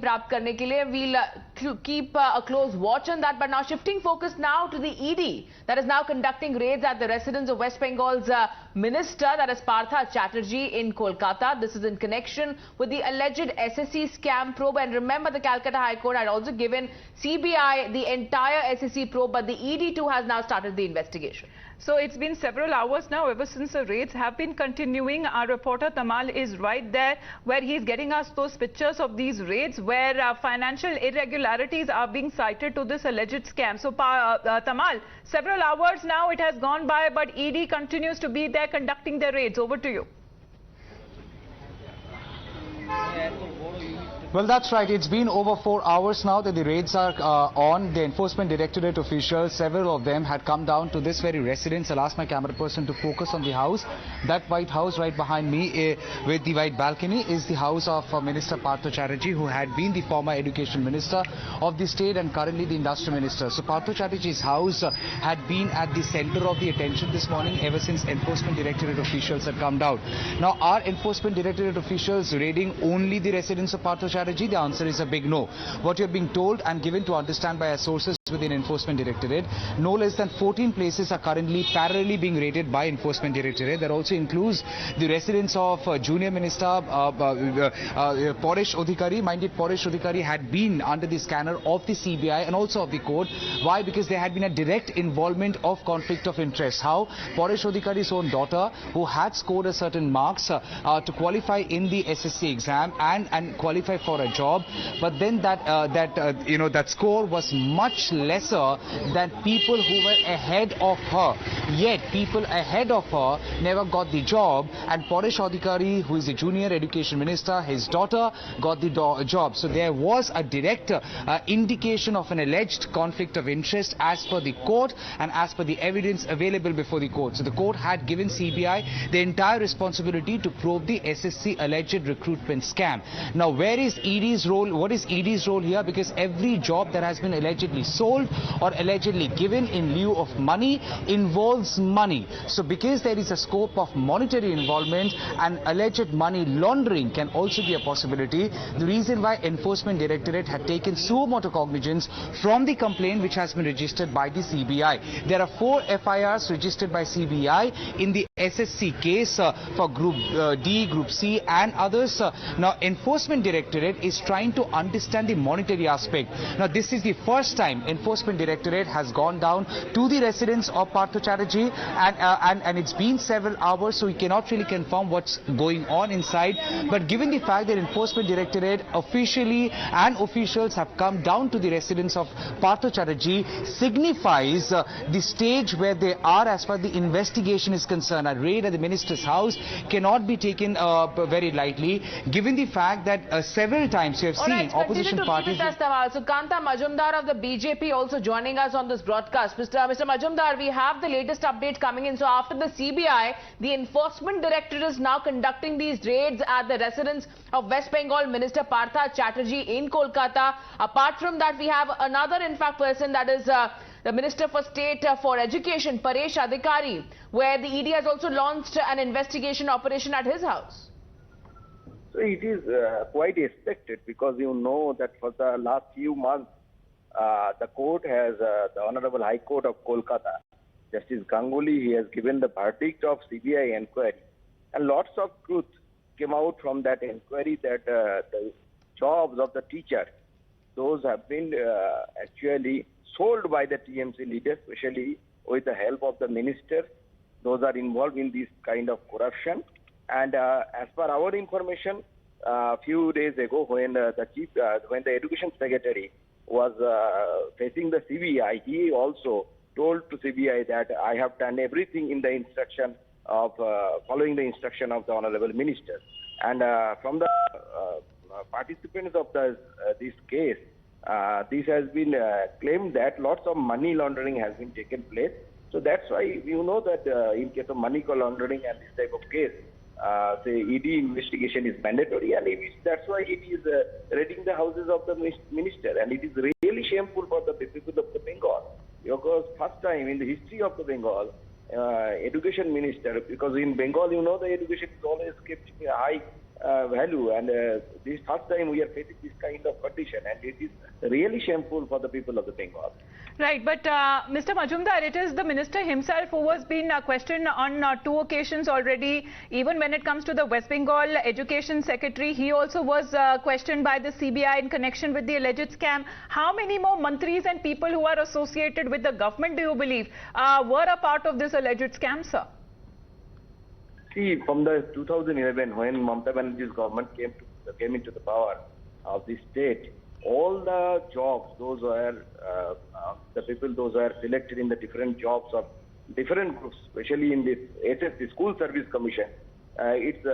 प्राप्त करने के लिए. We'll keep a close watch on that. But now shifting focus now to the ED that is now conducting raids at the residence of West Bengal's minister, that is Partha Chatterjee in Kolkata. This is in connection with the alleged SSC scam probe. And remember, the Calcutta High Court had also given CBI the entire SSC probe, but the ED too has now started the investigation. So it's been several hours now ever since the raids have been continuing. Our reporter Tamal is right there where he's getting us those pictures of these raids where financial irregularities are being cited to this alleged scam. So Tamal, several hours now it has gone by, but ED continues to be there conducting their raids. Over to you. Well, that's right. It's been over 4 hours now that the raids are on. The Enforcement Directorate officials, several of them, had come down to this very residence. I'll ask my camera person to focus on the house. That white house right behind me with the white balcony is the house of Minister Partha Chatterjee, who had been the former Education Minister of the state and currently the Industry Minister. So Partha Chatterjee's house had been at the center of the attention this morning ever since Enforcement Directorate officials had come down. Now, are Enforcement Directorate officials raiding only the residence of Partha Chatterjee? The answer is a big no. What you're being told and given to understand by our sources within Enforcement Directorate, no less than 14 places are currently parallelly being raided by Enforcement Directorate. That also includes the residence of Junior Minister Paresh Adhikari. Mind you, Paresh Adhikari had been under the scanner of the CBI and also of the court. Why? Because there had been a direct involvement of conflict of interest. How? Paresh Adhikari's own daughter, who had scored a certain marks to qualify in the SSC exam and qualify for a job, but then that score was much lesser than people who were ahead of her. Yet people ahead of her never got the job, and Paresh Adhikari, who is the junior education minister, his daughter got the job. So there was a direct indication of an alleged conflict of interest as per the court and as per the evidence available before the court. So the court had given CBI the entire responsibility to probe the SSC alleged recruitment scam. Now, where is ED's role? What is ED's role here? Because every job that has been allegedly sold or allegedly given in lieu of money involves money. So because there is a scope of monetary involvement, and alleged money laundering can also be a possibility. The reason why Enforcement Directorate had taken suo motu cognizance from the complaint which has been registered by the CBI. There are 4 FIRs registered by CBI in the SSC case for Group D, Group C and others. Now, Enforcement Directorate is trying to understand the monetary aspect. Now, this is the first time Enforcement Directorate has gone down to the residence of Partha Chatterjee, and it's been several hours, so we cannot really confirm what's going on inside. But given the fact that Enforcement Directorate officially and officials have come down to the residence of Partha Chatterjee, signifies the stage where they are as far as the investigation is concerned. A raid at the minister's house cannot be taken very lightly, given the fact that several times you have seen opposition parties. So Kanta Majumdar of the BJP also joining us on this broadcast. Mr. Majumdar, we have the latest update coming in. So after the CBI, the Enforcement Directorate is now conducting these raids at the residence of West Bengal Minister Partha Chatterjee in Kolkata. Apart from that, we have another person, that is the Minister for State for Education, Paresh Adhikari, where the ED has also launched an investigation operation at his house. So it is quite expected, because you know that for the last few months, the court has, the Honorable High Court of Kolkata, Justice Ganguly, he has given the verdict of CBI inquiry. And lots of truth came out from that inquiry, that the jobs of the teacher, those have been actually sold by the TMC leaders, especially with the help of the minister. Those are involved in this kind of corruption. And as per our information, a few days ago, when the Education Secretary was facing the CBI, he also told to CBI that I have done everything in the instruction of following the instruction of the Honorable Minister. And from the participants of this case, this has been claimed that lots of money laundering has been taken place. So that's why you know that in case of money laundering and this type of case, say ED investigation is mandatory, and that's why it is raiding the houses of the minister. And it is really shameful for the people of the Bengal, because first time in the history of the Bengal, education minister, because in Bengal, you know, the education is always kept high value, and this first time we are facing this kind of condition, and it is really shameful for the people of the Bengal. Right, but Mr. Majumdar, it is the minister himself who has been questioned on 2 occasions already. Even when it comes to the West Bengal Education Secretary, he also was questioned by the CBI in connection with the alleged scam. How many more mantris and people who are associated with the government, do you believe, were a part of this alleged scam, sir? See, from the 2011, when Mamata Banerjee's government came into the power of the state, all the jobs, those were the people, those were selected in the different jobs of different groups, especially in this SSC, School Service Commission. Its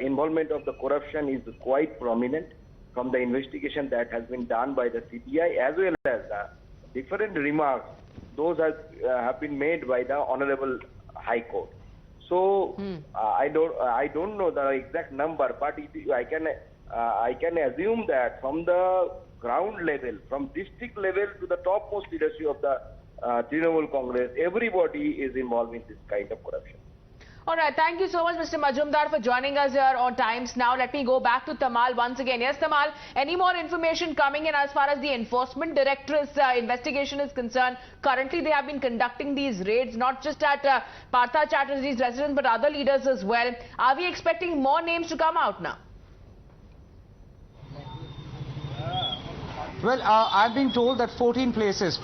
involvement of the corruption is quite prominent from the investigation that has been done by the CBI, as well as different remarks, those have been made by the Honorable High Court. So I don't know the exact number, but I can assume that from the ground level, from district level to the topmost leadership of the Trinamool Congress, everybody is involved in this kind of corruption. All right, thank you so much, Mr. Majumdar, for joining us here on Times Now. Let me go back to Tamal once again. Yes, Tamal, any more information coming in as far as the Enforcement Directorate's investigation is concerned? Currently, they have been conducting these raids, not just at Partha Chatterjee's residence, but other leaders as well. Are we expecting more names to come out now? Well, I've been told that 14 places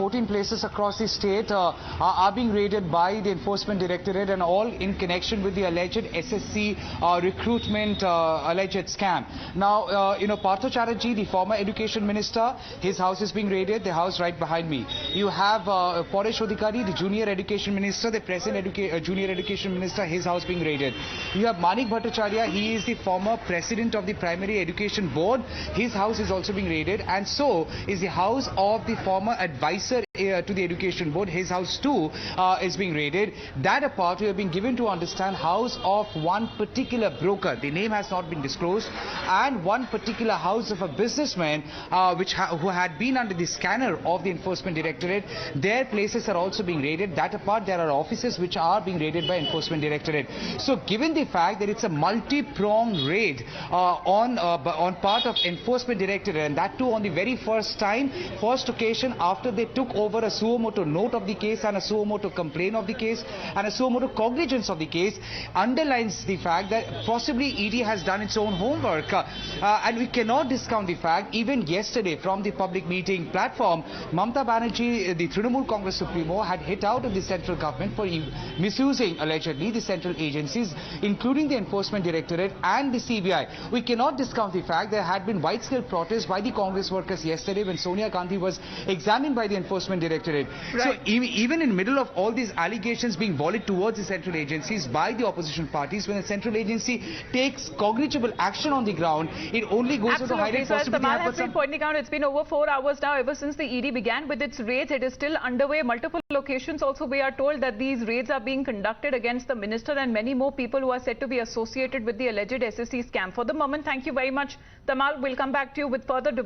across the state are being raided by the Enforcement Directorate, and all in connection with the alleged SSC recruitment alleged scam. Now, Partha Chatterjee, the former education minister, his house is being raided, the house right behind me. You have Paresh, the junior education minister, the present junior education minister, his house being raided. You have Manik Bhattacharya, he is the former president of the primary education board, his house is also being raided, and so is the house of the former advisor to the education board. His house too is being raided. That apart, we have been given to understand house of one particular broker, the name has not been disclosed, and one particular house of a businessman who had been under the scanner of the Enforcement Directorate. Their places are also being raided. That apart, there are offices which are being raided by Enforcement Directorate. So given the fact that it's a multi-pronged raid on part of Enforcement Directorate, and that too on the very first occasion after they took over a suo motu note of the case and a suo motu complaint of the case and a suo motu cognizance of the case, underlines the fact that possibly ED has done its own homework, and we cannot discount the fact. Even yesterday from the public meeting platform, Mamata Banerjee, the Trinamool Congress Supremo, had hit out at the central government for misusing allegedly the central agencies, including the Enforcement Directorate and the CBI. We cannot discount the fact there had been wide-scale protests by the Congress workers yesterday when Sonia Gandhi was examined by the Enforcement Directorate. Right. So even in the middle of all these allegations being volleyed towards the central agencies by the opposition parties, when the central agency takes cognizable action on the ground, it only goes to the highlight possibility. Tamal has been pointing out, it's been over 4 hours now ever since the ED began with its raids. It is still underway. Multiple locations also, we are told that these raids are being conducted against the minister and many more people who are said to be associated with the alleged SSC scam. For the moment, thank you very much, Tamal. We'll come back to you with further developments.